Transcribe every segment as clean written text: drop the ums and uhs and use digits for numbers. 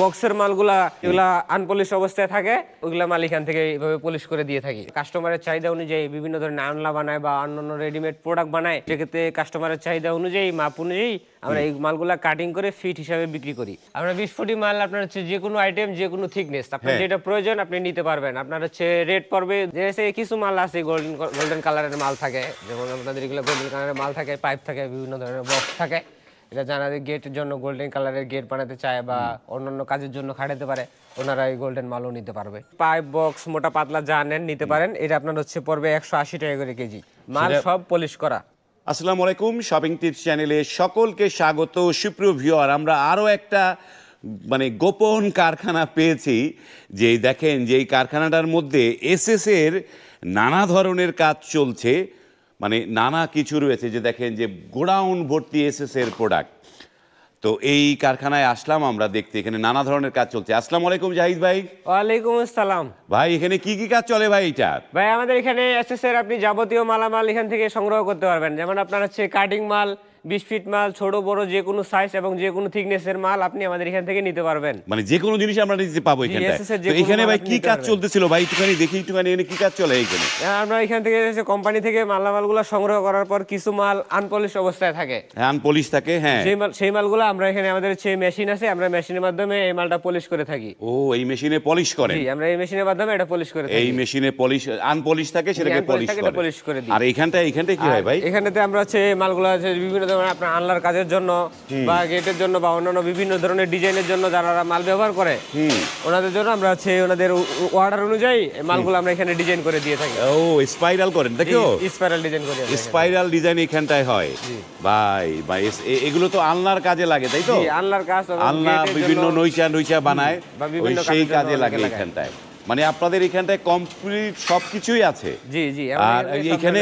বক্সের মালগুলা যেগুলা আনপলিশ অবস্থায় থাকে ওইগুলা মাল এখান থেকে এইভাবে পলিশ করে দিয়ে থাকি। কাস্টমারের চাহিদা অনুযায়ী বিভিন্ন ধরনের আনলা বানায় বা অন্যান্য রেডিমেড প্রোডাক্ট বানায়, সেক্ষেত্রে কাস্টমারের চাহিদা অনুযায়ী মাপ অনুযায়ী আমরা এই মালগুলা কাটিং করে ফিট হিসাবে বিক্রি করি। আমরা 20 ফুটি মাল আপনার হচ্ছে যে কোনো আইটেম, যে কোনো থিকনেস আপনার যেটা প্রয়োজন আপনি নিতে পারবেন। আপনার হচ্ছে রেট পড়বে, যে কিছু মাল আছে গোল্ডেন কালারের মাল থাকে, যেমন আপনাদের এগুলো গোল্ডেন কালারের মাল থাকে, পাইপ থাকে, বিভিন্ন ধরনের বক্স থাকে। এটা জানাতে গেটের জন্য গোল্ডেন কালারের গেট বানাতে চায় বা অন্যান্য কাজের জন্য খাটাতে পারে, ওনারা এই গোল্ডেন মালও নিতে পারবে। পাইপ বক্স মোটা পাতলা যা নেন নিতে পারেন। এটা আপনার হচ্ছে পড়বে 180 টাকা করে কেজি, মাল সব পলিশ করা। আসসালামু আলাইকুম, শপিং টিপস চ্যানেলে সকলকে স্বাগত। সুপ্রিয় ভিউয়ার, আমরা আরও একটা গোপন কারখানা পেয়েছি। যে দেখেন যে এই কারখানাটার মধ্যে এসএস এর নানা ধরনের কাজ চলছে, নানা কিছু রয়েছে। যে দেখেন যে গোডাউন ভর্তি এসএস এর প্রোডাক্ট। তো এই কারখানায় আসলাম আমরা দেখতে, এখানে নানা ধরনের কাজ চলছে। আসসালামু আলাইকুম জাহিদ ভাই। ওয়ালাইকুম আসসালাম ভাই, এখানে কি কি কাজ চলে ভাই? এটা ভাই আমাদের এখানে এসএস এর আপনি যাবতীয় মালামাল এখান থেকে সংগ্রহ করতে পারবেন। যেমন আপনার হচ্ছে কাটিং মাল, 20 ফিট মাল, ছোট বড় যে কোনো সাইজ এবং যে কোনো থিকনেসের মাল আপনি আমাদের এখান থেকে নিতে পারবেন। যে কোনো জিনিস আমরা নিতে পাবো এখানটায়। তো এখানে ভাই কি কাজ চলতেছিল ভাই? একটুখানি দেখি, এখানে কি কাজ চলে এখানে? আমরা এখান থেকে কোম্পানি থেকে মালামালগুলো সংগ্রহ করার পর কিছু মাল আনপলিশ অবস্থায় থাকে। হ্যাঁ, আনপলিশ থাকে। হ্যাঁ, সেই মালগুলো আমরা এখানে, আমাদের হচ্ছে মেশিন আছে, আমরা মেশিনের মাধ্যমে এই মালটা পলিশ করে থাকি। ও, এই মেশিনে পলিশ করেন? জি, আমরা এই মেশিনের মাধ্যমে এটা পলিশ করে থাকি। এই মেশিনে পলিশ, আনপলিশ থাকে সেটাকে পলিশ করে দিই। আর এখানটায় কি হয় ভাই? এখানেতে আমরা হচ্ছে মালগুলো আছে বিভিন্ন ধরনের আপনার আনলার কাজের জন্য বা গেটের জন্য বা অন্যান্য বিভিন্ন ধরনের ডিজাইনের জন্য যারা মাল ব্যবহার করে ওনাদের জন্য আমরা হচ্ছে ওনাদের অর্ডার অনুযায়ী মালগুলো আমরা এখানে ডিজাইন করে দিয়ে থাকি। ও, স্পাইরাল করেন? দেখো, স্পাইরাল ডিজাইন করে, স্পাইরাল ডিজাইন এখানটায় হয়। ভাই ভাই, এগুলো তো আনলার কাজে লাগে, তাই তো? আনলার কাজ, আনলা বিভিন্ন নইচা বানায়, সেই কাজে লাগে এখানটায়। আপনাদের এখানটায় কমপ্লিট সবকিছুই আছে। জি জি। আর এখানে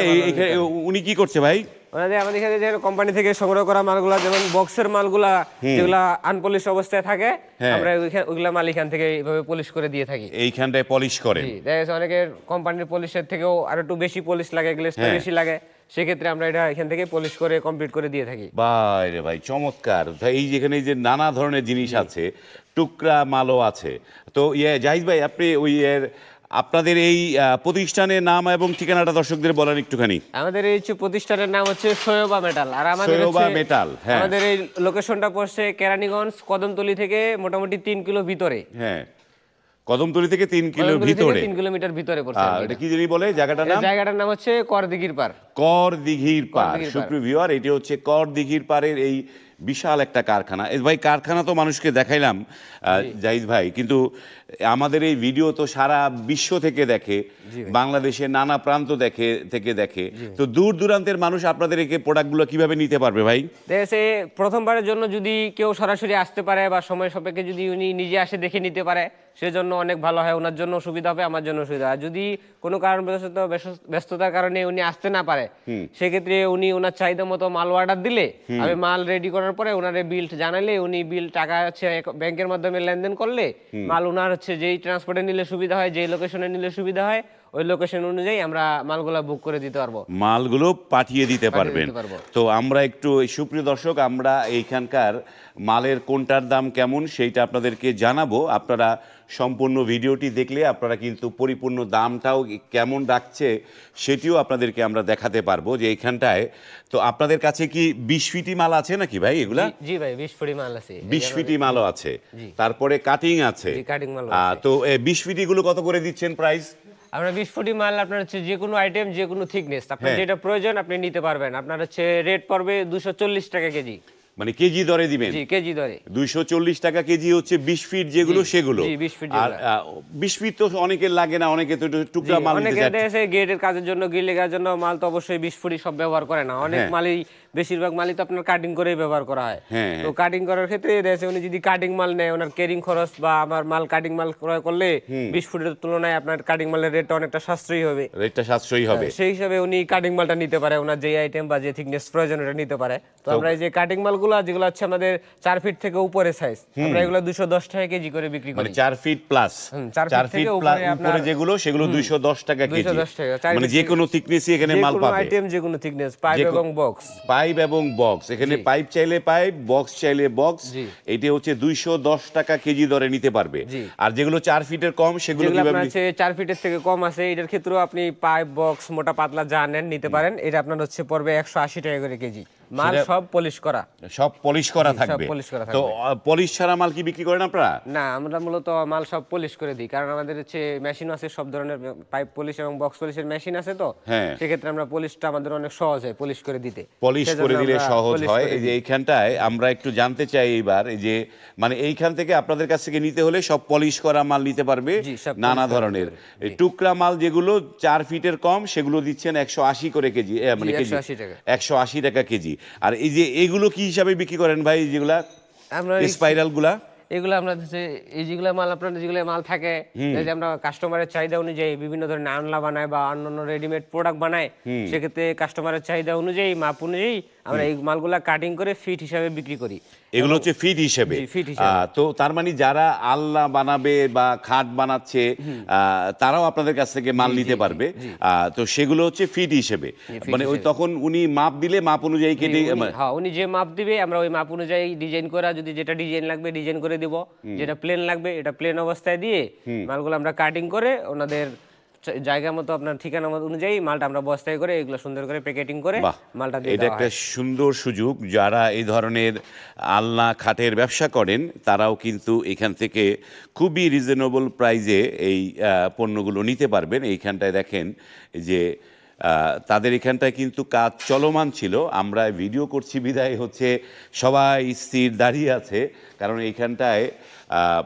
উনি কি করছে ভাই? আমাদের এখানে যে কোম্পানি থেকে সংগ্রহ করা মালগুলা, যেমন বক্সের মালগুলা যেগুলা আনপলিশ অবস্থায় থাকে, আমরা ওইগুলা মাল এখান থেকে এইভাবে পলিশ করে দিয়ে থাকি। এইখানটায় পলিশ করেন? জি, দেখা যাচ্ছে অনেকের কোম্পানির পলিশের থেকেও আর একটু বেশি পলিশ লাগে, গ্লেজটা বেশি লাগে, সেক্ষেত্রে আমরা এটা এখান থেকে পলিশ করে কমপ্লিট করে দিয়ে থাকি। ভাই রে ভাই, চমৎকার ভাই। এই যেখানে যে নানা ধরনের জিনিস আছে, টুকরা মালও আছে। তো জাহিদ ভাই, আপনি আপনাদের এই প্রতিষ্ঠানের নাম এবং ঠিকানাটা দর্শকদের বলেন একটুখানি। আমাদের এই প্রতিষ্ঠানের নাম হচ্ছে সৈয়বা মেটাল। আর আমাদের মেটাল, হ্যাঁ। আমাদের এই লোকেশনটা পড়ছে কেরানীগঞ্জ কদমতলী থেকে মোটামুটি 3 কিলো ভিতরে। হ্যাঁ, কদমতলী থেকে 3 কিলো ভিতরে, 3 কিলোমিটার ভিতরে পড়ছে। এটা কি জানি বলে জায়গাটার নাম? জায়গাটার নাম হচ্ছে করদিঘির পাড়। করদিঘির পাড়। সুপ্রিয় ভিউয়ার, এটি হচ্ছে করদিঘির পাড়ের এই বিশাল একটা কারখানা। ভাই, কারখানা তো মানুষকে দেখাইলাম জাহিদ ভাই, কিন্তু আমাদের এই ভিডিও তো সারা বিশ্ব থেকে দেখে, বাংলাদেশের নানা প্রান্ত দেখে। তো দূর দূরান্তের মানুষ আপনাদের এই প্রোডাক্টগুলো কিভাবে নিতে পারবে ভাই? দেখে প্রথমবরের জন্য যদি কেউ সরাসরি আসতে পারে বা সময় সাপেক্ষে যদি উনি নিজে আসে দেখে নিতে পারে, সেজন্য অনেক ভালো হয়। ওনার জন্য সুবিধা হবে, আমার জন্য সুবিধা হয়। যদি কোনো কারণবশত ব্যস্ততার কারণে উনি আসতে না পারে, সেক্ষেত্রে উনি ওনার চাহিদা মতো মাল অর্ডার দিলে, আমি মাল রেডি করার পরে ওনারে বিল জানালে, উনি বিল টাকা হচ্ছে ব্যাংকের মাধ্যমে লেনদেন করলে মাল ওনার হচ্ছে যেই ট্রান্সপোর্টে নিলে সুবিধা হয়, যেই লোকেশনে নিলে সুবিধা হয়, ওই লোকেশন অনুযায়ী আমরা মালগুলো বুক করে দিতে পারবো, মালগুলো পাঠিয়ে দিতে পারবেন। তো আমরা একটু, সুপ্রিয় দর্শক, আমরা এইখানকার মালের কোনটার দাম কেমন সেইটা আপনাদেরকে জানাবো। আপনারা সম্পূর্ণ ভিডিওটি দেখলে আপনারা কিন্তু পরিপূর্ণ দামটাও কেমন রাখছে সেটিও আপনাদেরকে আমরা দেখাতে পারবো। যে এইখানটায় তো আপনাদের কাছে কি 20 ফিটি মাল আছে নাকি ভাই? এগুলা? জি ভাই, 20 ফিটি মাল আছে। 20 ফিটি মালও আছে, তারপরে কাটিং আছে। কাটিং মাল। তো 20 ফিটি গুলো কত করে দিচ্ছেন প্রাইস? আমরা 20 ফুটি মাল আপনার হচ্ছে যে কোনো আইটেম, যে কোনো থিকনেস আপনার যেটা প্রয়োজন আপনি নিতে পারবেন। আপনার হচ্ছে রেট পড়বে 240 টাকা কেজি। কেজি দরে দিবেন? জি, কেজি দরে 240 টাকা কেজি হচ্ছে 20 ফিট যেগুলো, সেগুলো। জি, 20 ফিট। আর 20 ফিট তো অনেকের লাগে না, অনেকে তো টুকরা মাল নিতে চায়। অনেকে গেটের কাজের জন্য, গ্রিলের কাজের জন্য মাল তো অবশ্যই 20 ফুটি সব ব্যবহার করে না। অনেক মালই, বেশিরভাগ মালই তো আপনার কাটিং করেই ব্যবহার করা হয়। তো কাটিং করার ক্ষেত্রে উনি যদি কাটিং মাল নেয়, ওনার ক্যারিং খরচ বা আমার মাল কাটিং মাল ক্রয় করলে 20 ফুটের তুলনায় আপনার কাটিং মালের রেটটা অনেকটা সাশ্রয়ী হবে। সেই হিসাবে উনি কাটিং মালটা নিতে পারে, ওনার যে আইটেম বা যে থিকনেস প্রয়োজন ওটা নিতে পারে। তো আমরা এই যে কাটিং মালগুলো যেগুলো হচ্ছে আমাদের 4 ফিট থেকে উপরে সাইজ, আমরা এগুলো 210 টাকা কেজি করে বিক্রি করি। 4 ফিট প্লাস, 4 ফিট উপরে যেগুলো, সেগুলো 210 টাকা কেজি। যে কোনো থিকনেসই এখানে মাল পাবে। আইটেম যে কোনো থিকনেস, পাইপ এবং বক্স। পাইপ পাইপ এবং বক্স, এখানে জি। পাইপ চাইলে পাইপ, বক্স চাইলে বক্স, জি। এটা হচ্ছে 210 টাকা কেজি দরে নিতে পারবে। জি। আর যেগুলো 4 ফিটের কম সেগুলো যেগুলো কিভাবে আপনার হচ্ছে 4 ফিটের থেকে কম আছে, এটার ক্ষেত্রেও আপনি পাইপ, বক্স, মোটা পাতলা যা নেন নিতে পারেন। এটা আপনার হচ্ছে পড়বে 180 টাকা করে কেজি। মাল সেটা- সব পলিশ করা। সব পলিশ করা জি, সব থাকবে? পলিশ করা তো থাকবে। পলিশ ছাড়া মাল কি বিক্রি করেন আপনারা? না, আমরা মূলত মাল সব পলিশ করে দিই, কারণ আমাদের হচ্ছে মেশিন আছে, সব ধরনের পাইপ পলিশ এবং বক্স পলিশের মেশিন আছে, তো হ্যাঁ। সেক্ষেত্রে আমরা পলিশটা আমাদের অনেক সহজ হয় পলিশ করে দিতে। পলিশ সেজন্য করে দিলে আমরা সহজ polish হয়। করে এই যে দিই। এইখানটায় আমরা একটু জানতে চাই এইবার, এই যে মানে এইখান থেকে আপনাদের কাছ থেকে নিতে হলে সব পলিশ করা মাল নিতে পারবে, জি, সব নানা polish করা ধরনের। নিতে পারবে। এই টুকরা মাল যেগুলো 4 ফিটের কম সেগুলো দিচ্ছেন 180 করে কেজি, মানে জি, কেজি 180 টাকা। 180 টাকা কেজি। আর এই যে এগুলো কি হিসাবে বিক্রি করেন ভাই, যেগুলা আমরা স্পাইরাল গুলা? এগুলো আপনার হচ্ছে এই যেগুলো মাল, আপনার যেগুলো মাল থাকে, এই যে আমরা কাস্টমারের চাহিদা অনুযায়ী বিভিন্ন ধরনের আনলা বানায় বা অন্যান্য রেডিমেড প্রোডাক্ট বানায়, সেক্ষেত্রে কাস্টমারের চাহিদা অনুযায়ী, মাপ অনুযায়ী আমরা এই মালগুলা কাটিং করে ফিট হিসাবে বিক্রি করি। এগুলো হচ্ছে ফিট হিসেবে। জি, ফিট হিসেবে। তো তার মানে যারা আলনা বানাবে বা খাট বানাচ্ছে তারাও আপনাদের কাছ থেকে মাল নিতে পারবে। তো সেগুলো হচ্ছে ফিট হিসেবে, ফিট মানে ওই হিসেবে। তখন উনি মাপ দিলে মাপ অনুযায়ী কেটে হ্যাঁ, উনি যে মাপ দিবে আমরা ওই মাপ অনুযায়ী ডিজাইন করা, যদি যেটা ডিজাইন লাগবে ডিজাইন করে দিব, যেটা প্লেন লাগবে এটা প্লেন অবস্থায় দিয়ে মালগুলো আমরা কাটিং করে ওনাদের জায়গা মতো, আপনার ঠিকানা মতো অনুযায়ী মালটা আমরা বস্তায় করে এগুলো সুন্দর করে প্যাকেটিং করে বাহ, মালটা দিয়ে এটা দেওয়া একটা হয়। সুন্দর সুযোগ। যারা এই ধরনের আলনা খাটের ব্যবসা করেন তারাও কিন্তু এখান থেকে খুবই রিজনেবল প্রাইজে এই পণ্যগুলো নিতে পারবেন। এইখানটায় দেখেন যে তাদের এখানটায় কিন্তু কাজ চলমান ছিল, আমরা ভিডিও করছি বিদায় হচ্ছে সবাই স্থির দাঁড়িয়ে আছে, কারণ এইখানটায়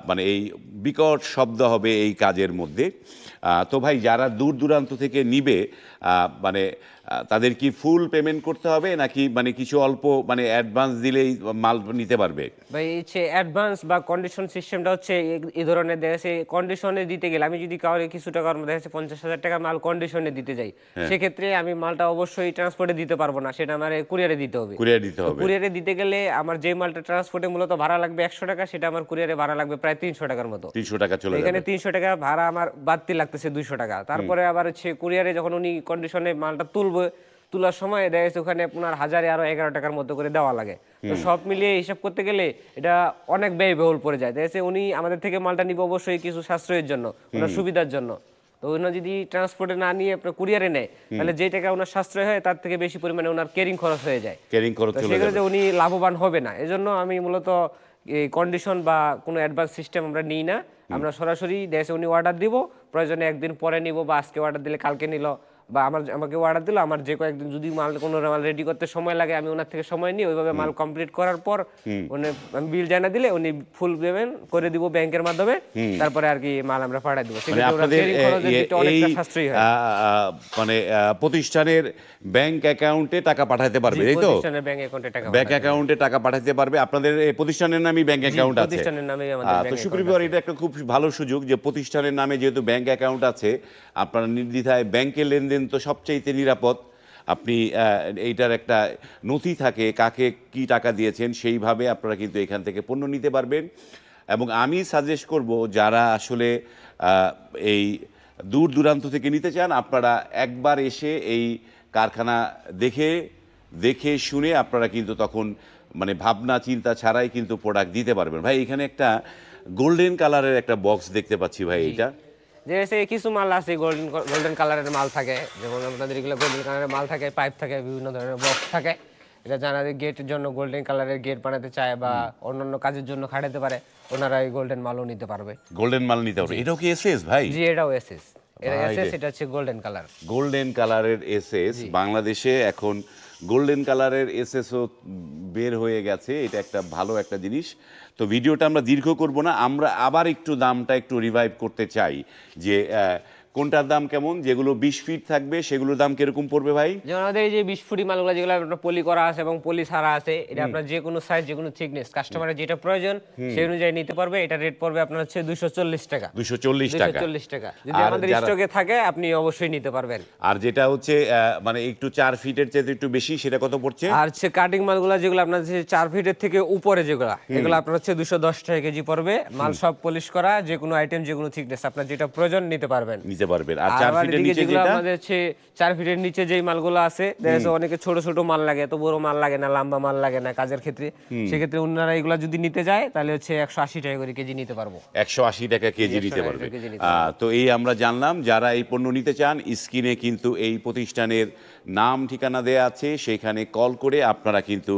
মানে এই বিকট শব্দ হবে এই কাজের মধ্যে। তো ভাই, যারা দূর দূরান্ত থেকে নিবে মানে তাদের কি ফুল পেমেন্ট করতে হবে নাকি মানে কিছু অল্প মানে অ্যাডভান্স দিলেই মাল নিতে পারবে? ভাই হচ্ছে অ্যাডভান্স বা কন্ডিশন সিস্টেমটা হচ্ছে এই ধরনের, দেখা যাচ্ছে কন্ডিশনে দিতে গেলে আমি যদি কাউকে কিছু টাকার মধ্যে, দেখা যাচ্ছে 50,000 টাকা মাল কন্ডিশনে দিতে যাই, সেক্ষেত্রে আমি মালটা অবশ্যই ট্রান্সপোর্টে দিতে পারবো না, সেটা আমার কুরিয়ারে দিতে হবে। কুরিয়ার দিতে হবে। কুরিয়ারে দিতে গেলে আমার যে মালটা ট্রান্সপোর্টে মূলত ভাড়া লাগবে 100 টাকা, সেটা আমার কুরিয়ারে ভাড়া লাগবে প্রায় 300 টাকার মতো। 300 টাকা চলে এখানে যাবে। 300 টাকা ভাড়া আমার বাড়তি লাগতেছে 200 টাকা। তারপরে আবার হচ্ছে কুরিয়ারে যখন উনি কন্ডিশনে মালটা তুলবে, তোলার সময় দেখা যাচ্ছে ওখানে আপনার 1000-এ আরো 11 টাকার মতো করে দেওয়া লাগে। তো সব মিলিয়ে হিসাব করতে গেলে এটা অনেক ব্যয়বহুল পড়ে যায়। দেখা যাচ্ছে উনি আমাদের থেকে মালটা নিবে অবশ্যই কিছু সাশ্রয়ের জন্য, ওনার সুবিধার জন্য। তো ওনার যদি ট্রান্সপোর্টে না নিয়ে আপনার কুরিয়ারে নেয়, তাহলে যে টাকা ওনার সাশ্রয় হয় তার থেকে বেশি পরিমাণে ওনার কেরিং খরচ হয়ে যায়। ক্যারিং খরচ তো চলে সেক্ষেত্রে যাবে। যে উনি লাভবান হবে না, এজন্য আমি মূলত এই কন্ডিশন বা কোনো অ্যাডভান্স সিস্টেম আমরা নিই না। আমরা সরাসরি দেশে উনি অর্ডার দিব, প্রয়োজনে একদিন পরে নিব, বা আজকে অর্ডার দিলে কালকে নিল, বা আমাকে অর্ডার দিল, আমার যে কয়েকদিন যদি কোনো মাল রেডি করতে সময় লাগে আমি ওনার থেকে সময় নিই, ওইভাবে মাল কমপ্লিট করার পর উনি আমি বিল জানা দিলে উনি ফুল পেমেন্ট করে দিব ব্যাংকের মাধ্যমে, তারপরে আর কি মাল আমরা পাঠিয়ে দিব। মানে সেক্ষেত্রে ওনার আপনাদের carrying খরচের দিকটা এই অনেকটা সাশ্রয়ী হয়। মানে প্রতিষ্ঠানের ব্যাংক অ্যাকাউন্টে টাকা পাঠাতে পারবে, তাই তো? প্রতিষ্ঠানের ব্যাংক অ্যাকাউন্টে টাকা ব্যাংক অ্যাকাউন্টে টাকা পাঠাতে পারবে। আপনাদের এই প্রতিষ্ঠানের নামই ব্যাংক অ্যাকাউন্ট আছে? প্রতিষ্ঠানের নামেই আমাদের তো ব্যাংক সুপ্রিয়, এটা একটা খুব ভালো সুযোগ যে প্রতিষ্ঠানের নামে যেহেতু ব্যাংক অ্যাকাউন্ট আছে, আপনারা নির্দ্বিধায় ব্যাংকের লেনদেন তো সবচাইতে নিরাপদ। আপনি এইটার একটা নথি থাকে, কাকে কি টাকা দিয়েছেন, সেইভাবে আপনারা কিন্তু এখান থেকে পণ্য নিতে পারবেন। এবং আমি সাজেস্ট করব যারা আসলে এই দূর দূরান্ত থেকে নিতে চান, আপনারা একবার এসে এই কারখানা দেখে শুনে আপনারা কিন্তু তখন মানে ভাবনা চিন্তা ছাড়াই কিন্তু প্রোডাক্ট দিতে পারবেন। ভাই, এখানে একটা গোল্ডেন কালারের একটা বক্স দেখতে পাচ্ছি ভাই, এইটা যে কিছু মাল আছে গোল্ডেন কালারের মাল থাকে, যেমন আপনাদের এগুলো গোল্ডেন কালারের মাল থাকে, পাইপ থাকে, বিভিন্ন ধরনের বক্স থাকে। এটা জানা যায় গেটের জন্য গোল্ডেন কালারের গেট বানাতে চায় বা অন্যান্য কাজের জন্য খাটাতে পারে, ওনারা এই গোল্ডেন মালও নিতে পারবে। গোল্ডেন মাল নিতে পারবে। এটাও কি এসএস ভাই? জি, এটাও এসএস। এটা ভাই এসএস, রে। এটা হচ্ছে গোল্ডেন কালার। গোল্ডেন কালারের এসএস। বাংলাদেশে এখন গোল্ডেন কালারের এসএসও বের হয়ে গেছে, এটা একটা ভালো একটা জিনিস। তো ভিডিওটা আমরা দীর্ঘ করব না, আমরা আবার একটু দামটা একটু রিভাইভ করতে চাই যে কোনটার দাম কেমন। যেগুলো 20 ফিট থাকবে সেগুলোর দাম কিরকম পড়বে ভাই? যেমন আমাদের এই যে 20 ফুটি মালগুলো যেগুলো আপনার পলি করা আছে এবং পলি ছাড়া আছে, এটা আপনার যে কোনো সাইজ, যে কোনো থিকনেস, কাস্টমারের যেটা প্রয়োজন সেই অনুযায়ী নিতে পারবে। এটা রেট পড়বে আপনার হচ্ছে 240 টাকা। 240 টাকা। 240 টাকা যদি আর আমাদের যারা- স্টকে থাকে আপনি অবশ্যই নিতে পারবেন। আর যেটা হচ্ছে মানে একটু 4 ফিটের চাইতে একটু বেশি, সেটা কত পড়ছে? আর হচ্ছে কাটিং মালগুলো যেগুলো আপনার যে 4 ফিটের থেকে উপরে যেগুলো, এগুলো আপনার হচ্ছে 210 টাকা কেজি পড়বে। মাল সব পলিশ করা, যে কোনো আইটেম, যে কোনো থিকনেস, আপনার যেটা প্রয়োজন নিতে পারবেন। নিতে নিতে পারবেন। আর আর 4 আবার ফিটের এদিকে নিচে যেগুলো যেটা আমাদের হচ্ছে 4 ফিটের নিচে যেই মালগুলো আছে দেখা যাচ্ছে অনেকে ছোট ছোট মাল লাগে, এত বড় মাল লাগে না, লম্বা মাল লাগে না কাজের ক্ষেত্রে, সেক্ষেত্রে ওনারা এগুলা যদি নিতে যায় তাহলে হচ্ছে 180 টাকা করে কেজি নিতে পারবো। 180 টাকা কেজি নিতে 180 পারবে। টাকা কেজি নিতে পারবে। তো এই আমরা জানলাম, যারা এই পণ্য নিতে চান স্ক্রিনে কিন্তু এই প্রতিষ্ঠানের নাম ঠিকানা দেয়া আছে, সেখানে কল করে আপনারা কিন্তু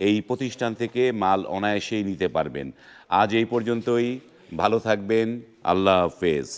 এই প্রতিষ্ঠান থেকে মাল অনায়াসেই নিতে পারবেন। আজ এই পর্যন্তই, ভালো থাকবেন, আল্লাহ হাফেজ।